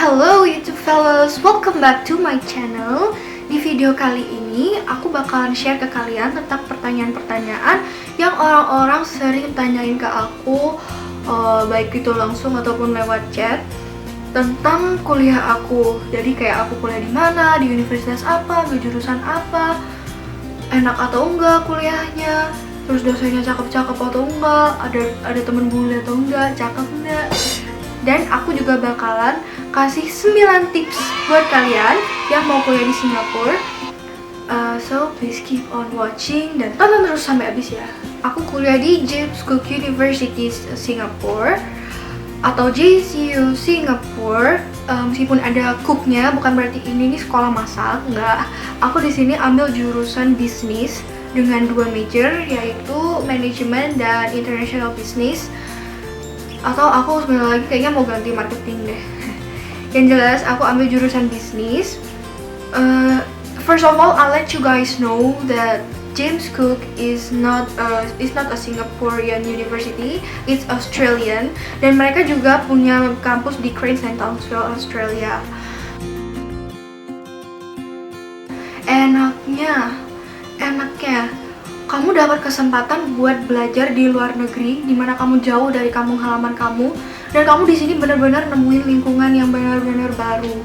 Hello YouTube fellows, welcome back to my channel. Di video kali ini aku bakalan share ke kalian tentang pertanyaan-pertanyaan yang orang-orang sering tanyain ke aku, baik itu langsung ataupun lewat chat, tentang kuliah aku. Jadi kayak aku kuliah di mana, di universitas apa, di jurusan apa, enak atau enggak kuliahnya, terus dosennya cakep-cakep atau enggak, ada temen bule atau enggak, cakep enggak. Dan aku juga bakalan kasih 9 tips buat kalian yang mau kuliah di Singapura. So please keep on watching dan tonton terus sampai habis ya. Aku kuliah di James Cook University Singapore atau JCU Singapore. Meskipun ada cooknya, bukan berarti ini sekolah masak, enggak. Aku di sini ambil jurusan bisnis dengan 2 major, yaitu manajemen dan international business. Atau aku sebentar lagi kayaknya mau ganti marketing deh. Yang jelas aku ambil jurusan bisnis. First of all, I'll let you guys know that James Cook is not a Singaporean university, it's Australian, dan mereka juga punya kampus di Cranes and Townsville, Australia. Enaknya kamu dapat kesempatan buat belajar di luar negeri, di mana kamu jauh dari kampung halaman kamu, dan kamu di sini benar-benar nemuin lingkungan yang benar-benar baru,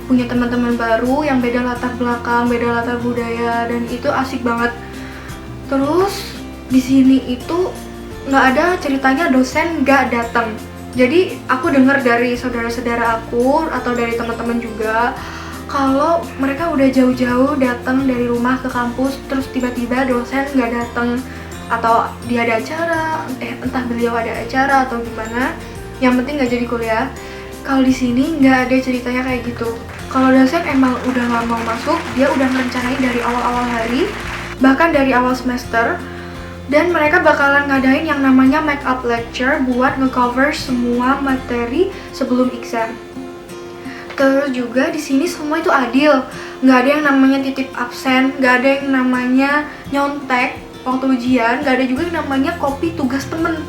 punya teman-teman baru yang beda latar belakang, beda latar budaya, dan itu asik banget. Terus di sini itu nggak ada ceritanya dosen nggak datang. Jadi aku dengar dari saudara-saudara aku atau dari teman-teman juga, kalau mereka udah jauh-jauh datang dari rumah ke kampus, terus tiba-tiba dosen nggak datang, atau dia ada acara, entah beliau ada acara atau gimana, yang penting nggak jadi kuliah. Kalau di sini nggak ada ceritanya kayak gitu. Kalau dosen emang udah nggak mau masuk, dia udah merencanain dari awal-awal hari, bahkan dari awal semester, dan mereka bakalan ngadain yang namanya make up lecture buat ngecover semua materi sebelum exam. Terus juga di sini semua itu adil, nggak ada yang namanya titip absen, nggak ada yang namanya nyontek waktu ujian, nggak ada juga yang namanya copy tugas temen.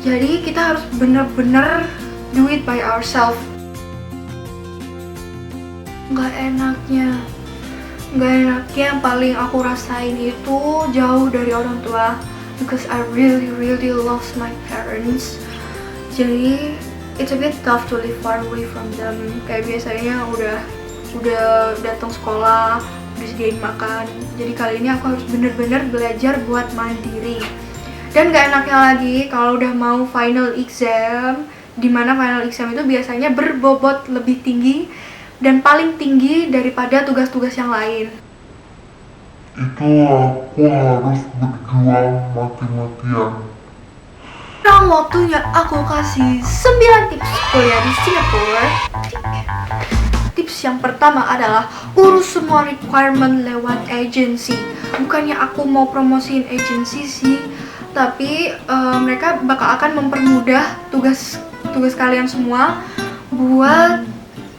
Jadi kita harus bener-bener do it by ourselves. Nggak enaknya yang paling aku rasain itu jauh dari orang tua, because I really lost my parents. Jadi it's a bit tough to live far away from them. Kayak biasanya udah datang sekolah, disediain makan. Jadi kali ini aku harus bener-bener belajar buat mandiri. Dan gak enaknya lagi kalau udah mau final exam, dimana final exam itu biasanya berbobot lebih tinggi dan paling tinggi daripada tugas-tugas yang lain. Itu aku harus berjuang mati-matian. Sekarang waktunya aku kasih 9 tips kuliah di Singapura. Tips yang pertama adalah urus semua requirement lewat agency. Bukannya aku mau promosiin agency sih, tapi mereka bakal akan mempermudah tugas kalian semua buat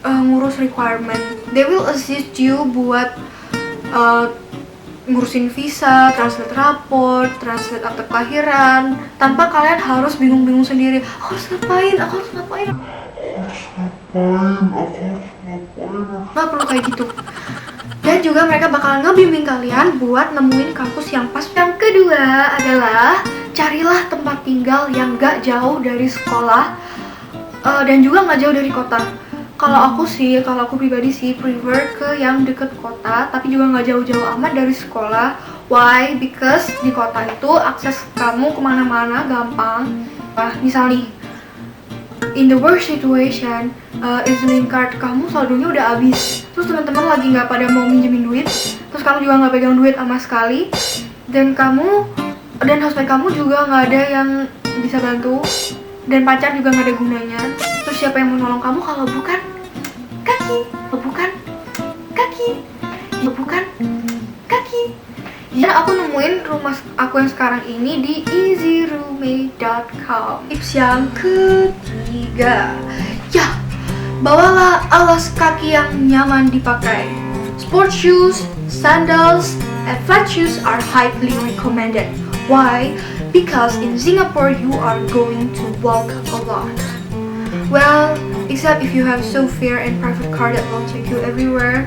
ngurus requirement. They will assist you buat ngurusin visa, translate raport, translate akte kelahiran, tanpa kalian harus bingung-bingung sendiri. Aku harus ngapain? Nggak perlu kayak gitu. Dan juga mereka bakalan ngebimbing kalian buat nemuin kampus yang pas. Yang kedua adalah carilah tempat tinggal yang gak jauh dari sekolah, dan juga gak jauh dari kota. Kalau aku pribadi sih prefer ke yang deket kota, tapi juga nggak jauh-jauh amat dari sekolah. Why? Because di kota itu akses kamu kemana-mana gampang. Misal nih, in the worst situation, EZ-Link card kamu saldonya udah habis, terus teman-teman lagi nggak pada mau minjemin duit, terus kamu juga nggak pegang duit sama sekali, dan housemate kamu juga nggak ada yang bisa bantu, dan pacar juga nggak ada gunanya. Terus siapa yang mau nolong kamu kalau bukan kaki? Dan aku nemuin rumah aku yang sekarang ini di easyroommate.com. Tips yang ketiga, bawalah alas kaki yang nyaman dipakai. Sport shoes, sandals, and flat shoes are highly recommended. Why? Because in Singapore you are going to walk a lot. Well, Except if you have Sofare and private car that will take you everywhere,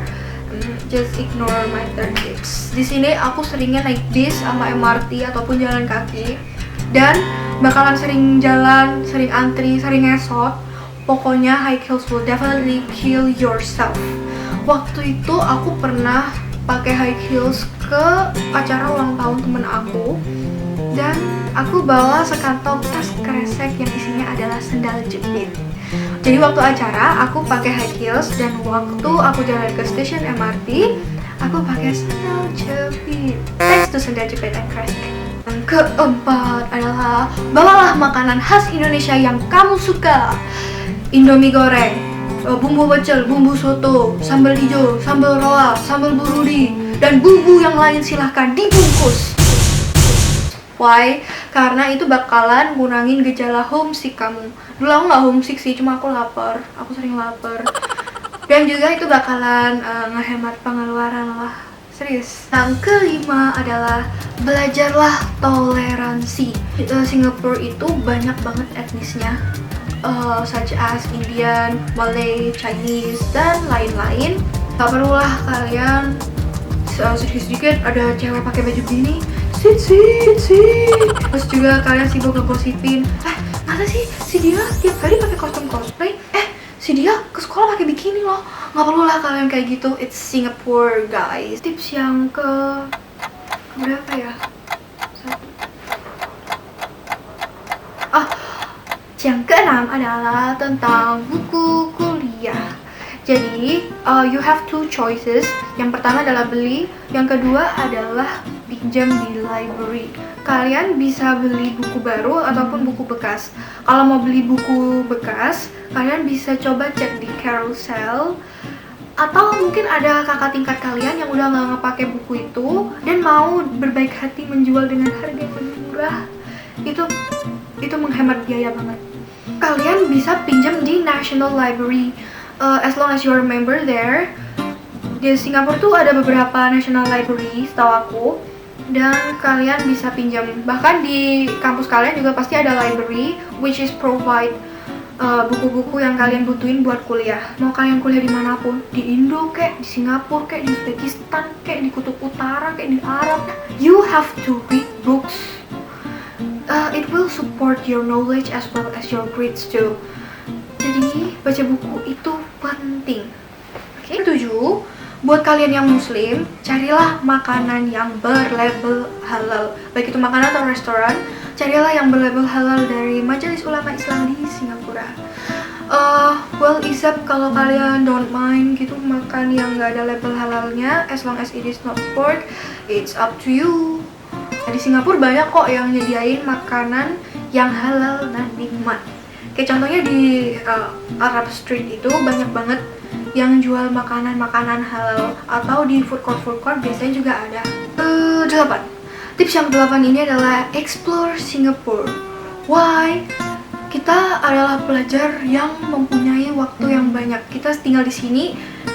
just ignore my third tips. Di sini aku seringnya naik bis sama MRT ataupun jalan kaki, dan bakalan sering jalan, sering antri, sering ngesot. Pokoknya high heels will definitely kill yourself. Waktu itu aku pernah pakai high heels ke acara ulang tahun temen aku, dan aku bawa sekantong tas kresek yang isinya adalah sendal jepit. Jadi waktu acara aku pakai high heels, dan waktu aku jalan ke stasiun MRT aku pakai sendal jepit. Thanks to sendal jepit and kresek. Yang keempat adalah bawalah makanan khas Indonesia yang kamu suka. Indomie goreng, bumbu pecel, bumbu soto, sambal hijau, sambal roa, sambal bururi, dan bumbu yang lain silahkan dibungkus. Why? Karena itu bakalan ngurangin gejala homesick kamu. Dulu aku nggak homesick sih, cuma aku lapar. Aku sering lapar. Dan juga itu bakalan ngehemat pengeluaran lah. Serius. Yang kelima adalah belajarlah toleransi. Singapura itu banyak banget etnisnya, such as Indian, Malay, Chinese, dan lain-lain. Gak perlulah kalian sedikit-sedikit ada cewek pakai baju gini, terus juga kalian sibuk ngegosipin, masa sih si dia tiap hari pakai kostum cosplay, si dia ke sekolah pakai bikini loh. Nggak perlu lah kalian kayak gitu. It's Singapore guys. Tips yang ke berapa ya? Yang keenam adalah tentang buku kuliah. Jadi you have two choices. Yang pertama adalah beli, yang kedua adalah pinjam di library. Kalian bisa beli buku baru ataupun buku bekas. Kalau mau beli buku bekas, kalian bisa coba cek di Carousel, atau mungkin ada kakak tingkat kalian yang udah nggak ngepakai buku itu dan mau berbaik hati menjual dengan harga yang lebih murah. Itu menghemat biaya banget. Kalian bisa pinjam di National Library. As long as you're a member there. Di Singapura tuh ada beberapa National Library setahu aku, dan kalian bisa pinjam. Bahkan di kampus kalian juga pasti ada library which is provide buku-buku yang kalian butuhin buat kuliah. Mau kalian kuliah dimanapun, di Indo kek, di Singapura kek, di Uzbekistan kek, di Kutub Utara kek, di Arab, you have to read books. It will support your knowledge as well as your grades too. Jadi baca buku itu penting. Oke. 7. Buat kalian yang muslim, carilah makanan yang berlabel halal. Baik itu makanan atau restoran, carilah yang berlabel halal dari Majelis Ulama Islam di Singapura. Except kalau kalian don't mind gitu makan yang nggak ada label halalnya, as long as it is not pork, it's up to you. Di Singapura banyak kok yang nyediain makanan yang halal dan nikmat. Kayak contohnya di Arab Street itu banyak banget yang jual makanan-makanan halal, atau di food court biasanya juga ada. 8. Tips yang 8 ini adalah explore Singapore. Why? Kita adalah pelajar yang mempunyai waktu yang banyak. Kita tinggal di sini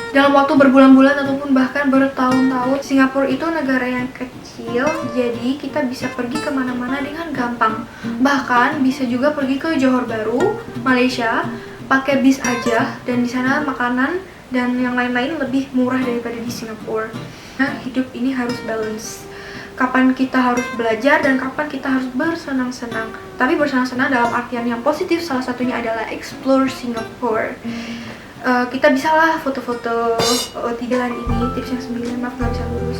dalam waktu berbulan-bulan ataupun bahkan bertahun-tahun. Singapura itu negara yang kecil, jadi kita bisa pergi kemana-mana dengan gampang. Bahkan bisa juga pergi ke Johor Bahru, Malaysia, pakai bis aja, dan di sana makanan dan yang lain-lain lebih murah daripada di Singapura. Nah, hidup ini harus balance. Kapan kita harus belajar dan kapan kita harus bersenang-senang. Tapi bersenang-senang dalam artian yang positif, salah satunya adalah explore Singapore. Kita bisalah foto-foto 3 ini, tips yang 9, maaf gak bisa lurus.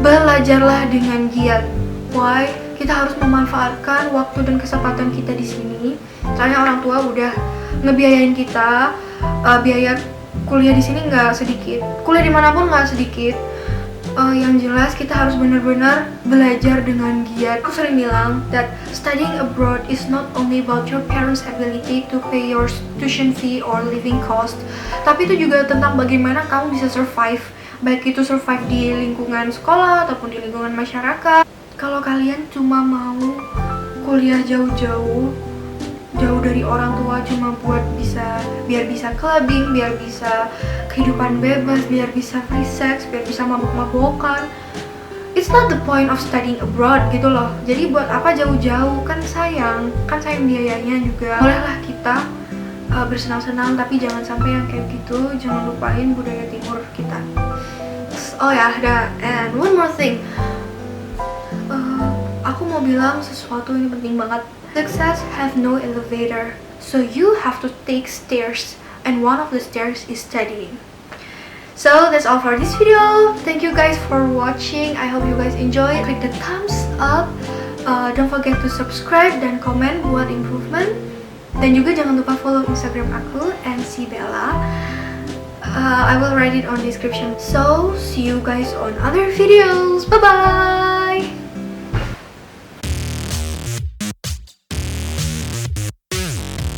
Belajarlah dengan giat. Why? Kita harus memanfaatkan waktu dan kesempatan kita di sini. Soalnya orang tua udah ngebiayain kita, biaya kuliah di sini nggak sedikit. Kuliah dimanapun nggak sedikit. Yang jelas kita harus benar-benar belajar dengan giat. Aku sering bilang that studying abroad is not only about your parents' ability to pay your tuition fee or living cost, tapi itu juga tentang bagaimana kamu bisa survive, baik itu survive di lingkungan sekolah ataupun di lingkungan masyarakat. Kalau kalian cuma mau kuliah jauh-jauh dari orang tua cuma buat biar bisa clubbing, biar bisa kehidupan bebas, biar bisa free sex, biar bisa mabok-mabokan, it's not the point of studying abroad gitu loh. Jadi buat apa jauh-jauh, kan sayang biayanya juga. Bolehlah kita bersenang-senang, tapi jangan sampai yang kayak gitu. Jangan lupain budaya timur kita. Oh ya, and one more thing. Aku mau bilang sesuatu ini penting banget. Success have no elevator, so you have to take stairs, and one of the stairs is studying. So that's all for this video. Thank you guys for watching. I hope you guys enjoy. Click the thumbs up. Don't forget to subscribe dan komen buat improvement. Dan juga jangan lupa follow Instagram aku @sibella. I will write it on description. So see you guys on other videos. Bye bye.